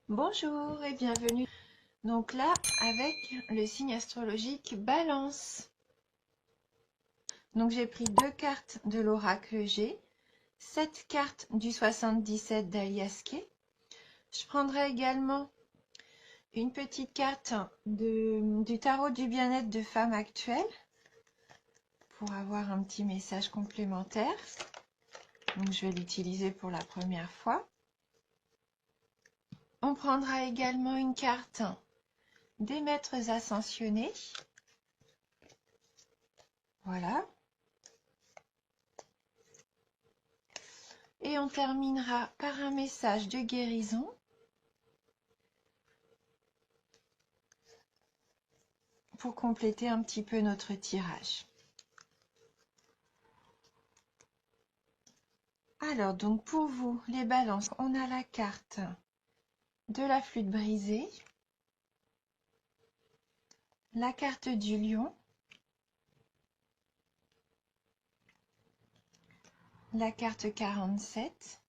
Bonjour et bienvenue. Donc là, avec le signe astrologique Balance. Donc j'ai pris 2 cartes de l'oracle G, 7 cartes du 77 d'Alias Kay. Je prendrai également une petite carte du tarot du bien-être de femme actuelle pour avoir un petit message complémentaire. Donc je vais l'utiliser pour la première fois. On prendra également une carte des maîtres ascensionnés. Voilà. Et on terminera par un message de guérison pour compléter un petit peu notre tirage. Alors, donc pour vous, les balances, on a la carte de la flûte brisée, la carte du lion, la carte 47,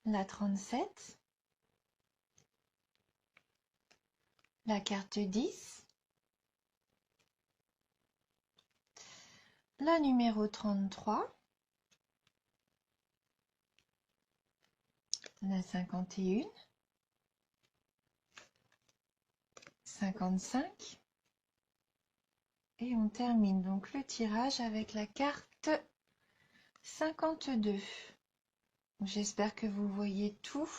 la 37, la carte 10, la numéro 33, la 51, 55, et on termine donc le tirage avec la carte 52. J'espère que vous voyez tout.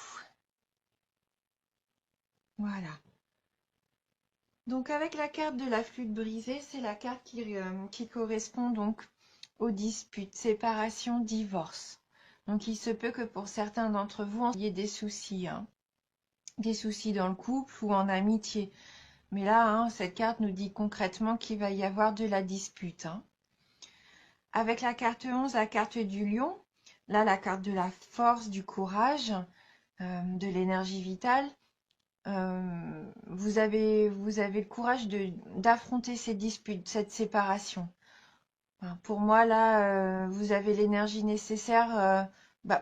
Voilà. Donc avec la carte de la flûte brisée, c'est la carte qui correspond donc aux disputes, séparation, divorce. Donc il se peut que pour certains d'entre vous, il y ait des soucis, hein. Des soucis dans le couple ou en amitié. Mais là, hein, cette carte nous dit concrètement qu'il va y avoir de la dispute, hein. Avec la carte 11, la carte du lion, là la carte de la force, du courage, de l'énergie vitale. Vous avez le courage d'affronter ces disputes, cette séparation. Enfin, pour moi, là, vous avez l'énergie nécessaire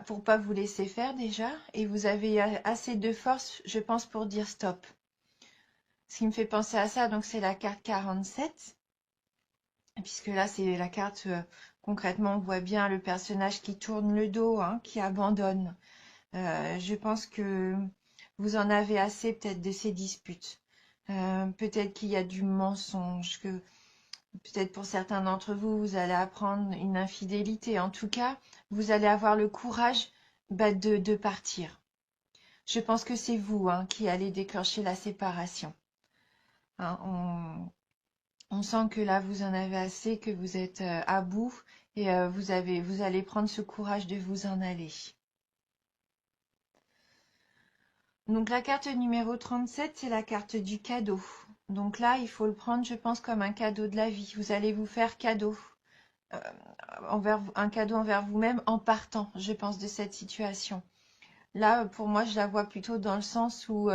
pour pas vous laisser faire déjà, et vous avez assez de force, je pense, pour dire stop. Ce qui me fait penser à ça, donc c'est la carte 47, puisque là, c'est la carte, concrètement, on voit bien le personnage qui tourne le dos, hein, qui abandonne. Je pense que vous en avez assez peut-être de ces disputes. Peut-être qu'il y a du mensonge, que peut-être pour certains d'entre vous, vous allez apprendre une infidélité. En tout cas, vous allez avoir le courage de partir. Je pense que c'est vous, hein, qui allez déclencher la séparation. Hein, on sent que là, vous en avez assez, que vous êtes à bout et vous allez prendre ce courage de vous en aller. Donc la carte numéro 37, c'est la carte du cadeau. Donc là, il faut le prendre, je pense, comme un cadeau de la vie. Vous allez vous faire cadeau, euh, un cadeau envers vous-même en partant, je pense, de cette situation. Là, pour moi, je la vois plutôt dans le sens où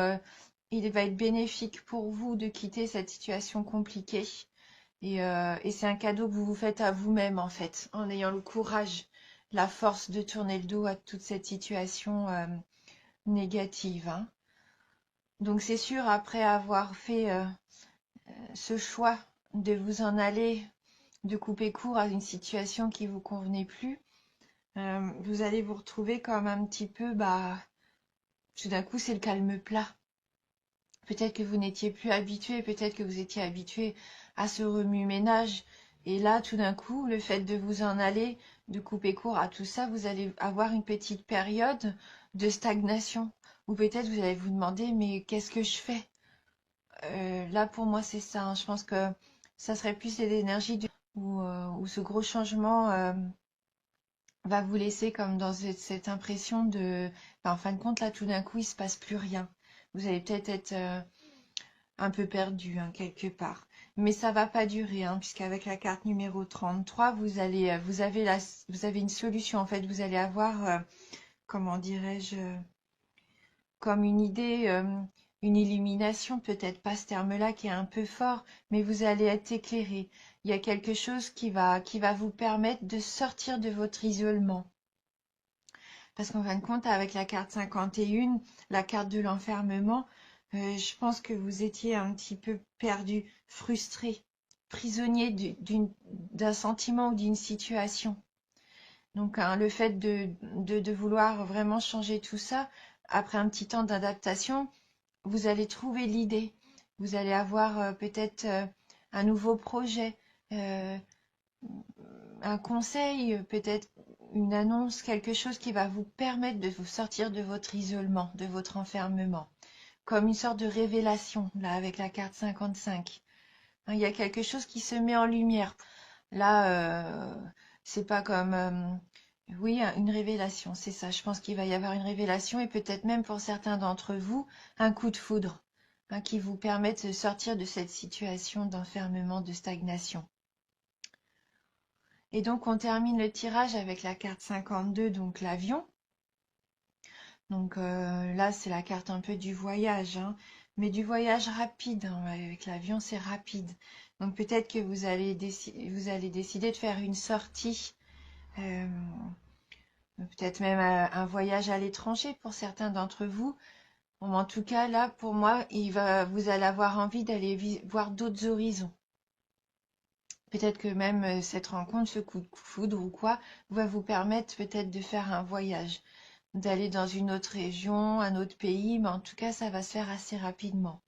il va être bénéfique pour vous de quitter cette situation compliquée. Et c'est un cadeau que vous vous faites à vous-même, en fait, en ayant le courage, la force de tourner le dos à toute cette situation négative, hein. Donc c'est sûr, après avoir fait ce choix de vous en aller, de couper court à une situation qui vous convenait plus, vous allez vous retrouver comme un petit peu, tout d'un coup, c'est le calme plat. Peut-être que vous n'étiez plus habitué, peut-être que vous étiez habitué à ce remue-ménage. Et là, tout d'un coup, le fait de vous en aller, de couper court à tout ça, vous allez avoir une petite période de stagnation. Ou peut-être vous allez vous demander, mais qu'est-ce que je fais? Là, pour moi, c'est ça, hein. Je pense que ça serait plus l'énergie où ce gros changement va vous laisser comme dans cette impression en fin de compte, là, tout d'un coup, il se passe plus rien. Vous allez peut-être être un peu perdu, hein, quelque part. Mais ça va pas durer, hein, puisqu'avec la carte numéro 33, vous avez une solution. En fait, vous allez avoir, comment dirais-je, comme une idée, une illumination, peut-être pas ce terme-là qui est un peu fort, mais vous allez être éclairé. Il y a quelque chose qui va vous permettre de sortir de votre isolement. Parce qu'en fin de compte, avec la carte 51, la carte de l'enfermement, je pense que vous étiez un petit peu perdu, frustré, prisonnier d'un sentiment ou d'une situation. Donc, hein, le fait de vouloir vraiment changer tout ça, après un petit temps d'adaptation, vous allez trouver l'idée. Vous allez avoir peut-être un nouveau projet, euh, un conseil, peut-être une annonce, quelque chose qui va vous permettre de vous sortir de votre isolement, de votre enfermement, comme une sorte de révélation, là, avec la carte 55. Hein, il y a quelque chose qui se met en lumière. Là, c'est pas comme... oui, une révélation, c'est ça. Je pense qu'il va y avoir une révélation et peut-être même pour certains d'entre vous, un coup de foudre, hein, qui vous permette de sortir de cette situation d'enfermement, de stagnation. Et donc, on termine le tirage avec la carte 52, donc l'avion. Donc là, c'est la carte un peu du voyage, hein, mais du voyage rapide, hein. Avec l'avion, c'est rapide. Donc peut-être que vous allez décider de faire une sortie, euh, peut-être même un voyage à l'étranger pour certains d'entre vous. Bon, en tout cas, là, pour moi, vous allez avoir envie d'aller voir d'autres horizons. Peut-être que même cette rencontre, ce coup de foudre ou quoi, va vous permettre peut-être de faire un voyage, d'aller dans une autre région, un autre pays, mais en tout cas, ça va se faire assez rapidement.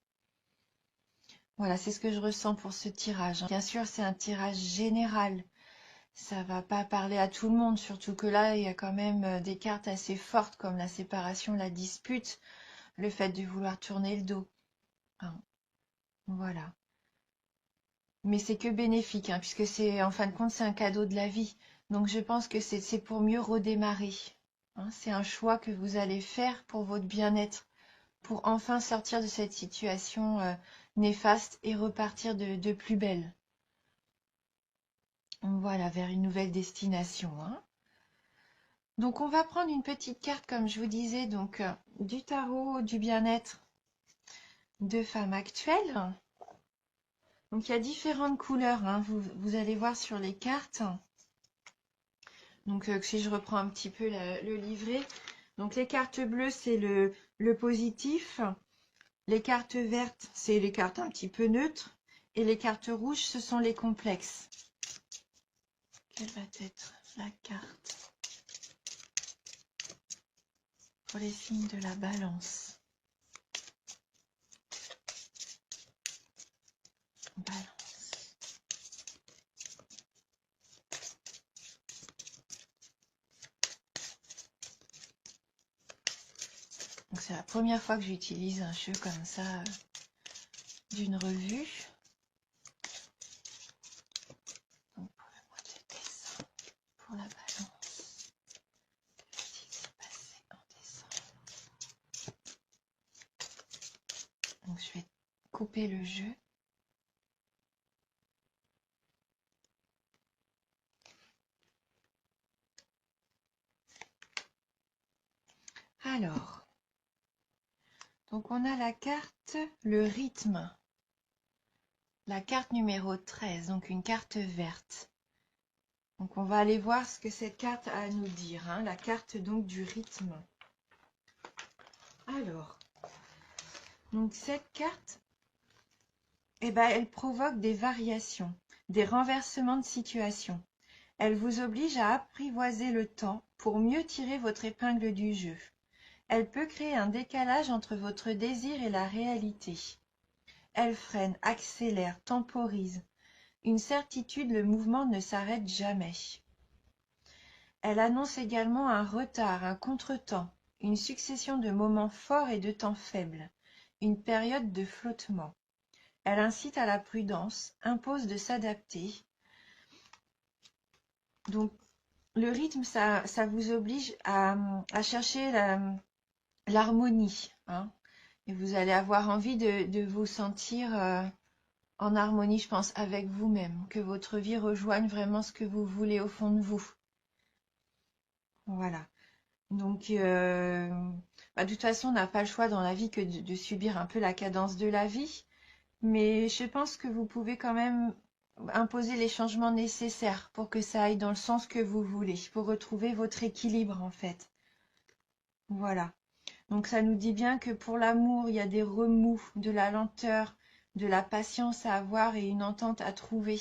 Voilà, c'est ce que je ressens pour ce tirage. Bien sûr, c'est un tirage général. Ça va pas parler à tout le monde, surtout que là, il y a quand même des cartes assez fortes comme la séparation, la dispute, le fait de vouloir tourner le dos. Hein, voilà. Mais c'est que bénéfique, hein, puisque c'est, en fin de compte, c'est un cadeau de la vie. Donc je pense que c'est pour mieux redémarrer. Hein, c'est un choix que vous allez faire pour votre bien-être, pour enfin sortir de cette situation néfaste et repartir de plus belle. Voilà, vers une nouvelle destination. Hein. Donc on va prendre une petite carte, comme je vous disais, donc du tarot du bien-être de femme actuelle. Donc il y a différentes couleurs, hein, vous allez voir sur les cartes. Donc si je reprends un petit peu le livret. Donc les cartes bleues, c'est le positif. Les cartes vertes, c'est les cartes un petit peu neutres. Et les cartes rouges, ce sont les complexes. Quelle va être la carte pour les signes de la balance? Balance. Donc c'est la première fois que j'utilise un jeu comme ça d'une revue. Donc pour le mois de décembre, pour la balance, qu'est-ce qui s'est passé en décembre? Donc je vais couper le jeu. Alors, donc on a la carte, le rythme. La carte numéro 13, donc une carte verte. Donc on va aller voir ce que cette carte a à nous dire, hein, la carte donc du rythme. Alors, donc cette carte, eh ben, elle provoque des variations, des renversements de situation. Elle vous oblige à apprivoiser le temps pour mieux tirer votre épingle du jeu. Elle peut créer un décalage entre votre désir et la réalité. Elle freine, accélère, temporise. Une certitude, le mouvement ne s'arrête jamais. Elle annonce également un retard, un contretemps, une succession de moments forts et de temps faibles, une période de flottement. Elle incite à la prudence, impose de s'adapter. Donc, le rythme, ça vous oblige à chercher l'harmonie. Hein, et vous allez avoir envie de vous sentir en harmonie, je pense, avec vous-même, que votre vie rejoigne vraiment ce que vous voulez au fond de vous. Voilà. Donc, de toute façon, on n'a pas le choix dans la vie que de subir un peu la cadence de la vie. Mais je pense que vous pouvez quand même imposer les changements nécessaires pour que ça aille dans le sens que vous voulez, pour retrouver votre équilibre en fait. Voilà. Donc ça nous dit bien que pour l'amour, il y a des remous, de la lenteur, de la patience à avoir et une entente à trouver.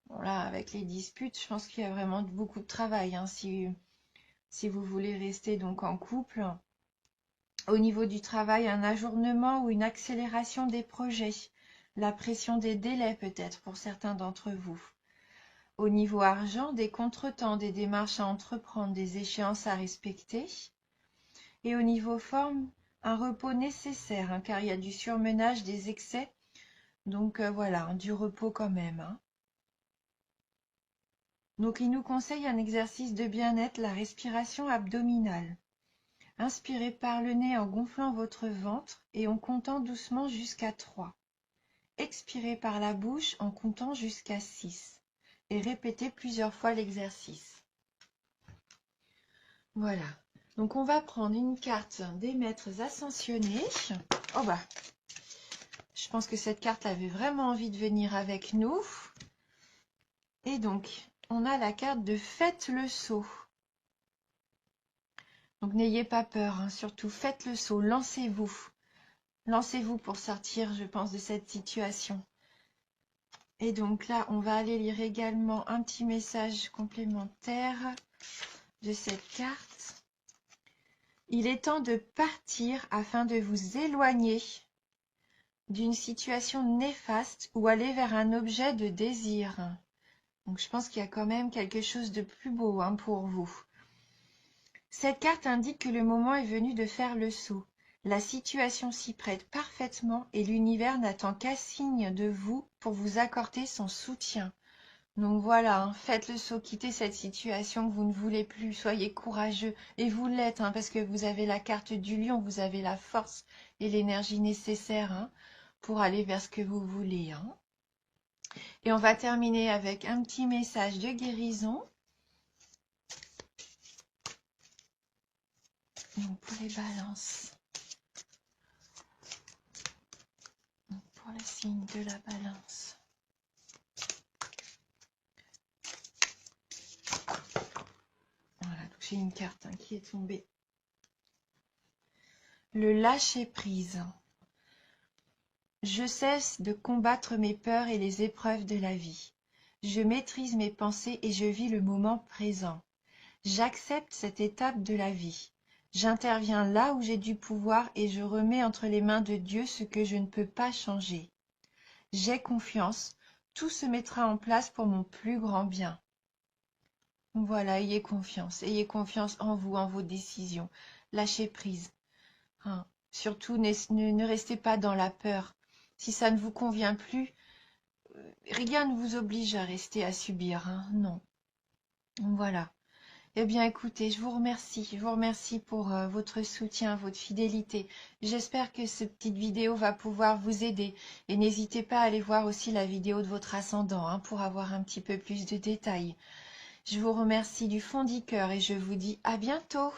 Bon là, avec les disputes, je pense qu'il y a vraiment beaucoup de travail, hein, si vous voulez rester donc en couple. Au niveau du travail, un ajournement ou une accélération des projets. La pression des délais peut-être pour certains d'entre vous. Au niveau argent, des contretemps, des démarches à entreprendre, des échéances à respecter. Et au niveau forme, un repos nécessaire, hein, car il y a du surmenage, des excès. Donc voilà, hein, du repos quand même. Hein. Donc il nous conseille un exercice de bien-être, la respiration abdominale. Inspirez par le nez en gonflant votre ventre et en comptant doucement jusqu'à 3. Expirez par la bouche en comptant jusqu'à 6. Et répétez plusieurs fois l'exercice. Voilà. Donc on va prendre une carte des maîtres ascensionnés. Oh bah, je pense que cette carte avait vraiment envie de venir avec nous. Et donc, on a la carte de faites le saut. Donc n'ayez pas peur, hein, surtout faites le saut, lancez-vous. Lancez-vous pour sortir, je pense, de cette situation. Et donc là, on va aller lire également un petit message complémentaire de cette carte. Il est temps de partir afin de vous éloigner d'une situation néfaste ou aller vers un objet de désir. Donc je pense qu'il y a quand même quelque chose de plus beau, hein, pour vous. Cette carte indique que le moment est venu de faire le saut. La situation s'y prête parfaitement et l'univers n'attend qu'un signe de vous pour vous accorder son soutien. Donc voilà, hein, faites le saut, quittez cette situation que vous ne voulez plus, soyez courageux. Et vous l'êtes, hein, parce que vous avez la carte du lion, vous avez la force et l'énergie nécessaire, hein, pour aller vers ce que vous voulez. Hein. Et on va terminer avec un petit message de guérison. Donc pour les balances. Donc pour le signe de la balance. Voilà, donc j'ai une carte, hein, qui est tombée. Le lâcher prise. Je cesse de combattre mes peurs et les épreuves de la vie. Je maîtrise mes pensées et je vis le moment présent. J'accepte cette étape de la vie. J'interviens là où j'ai du pouvoir et je remets entre les mains de Dieu ce que je ne peux pas changer. J'ai confiance, tout se mettra en place pour mon plus grand bien. Voilà, ayez confiance en vous, en vos décisions. Lâchez prise. Hein. Surtout, ne restez pas dans la peur. Si ça ne vous convient plus, rien ne vous oblige à rester à subir. Hein. Non. Voilà. Eh bien, écoutez, je vous remercie pour votre soutien, votre fidélité. J'espère que cette petite vidéo va pouvoir vous aider. Et n'hésitez pas à aller voir aussi la vidéo de votre ascendant, hein, pour avoir un petit peu plus de détails. Je vous remercie du fond du cœur et je vous dis à bientôt.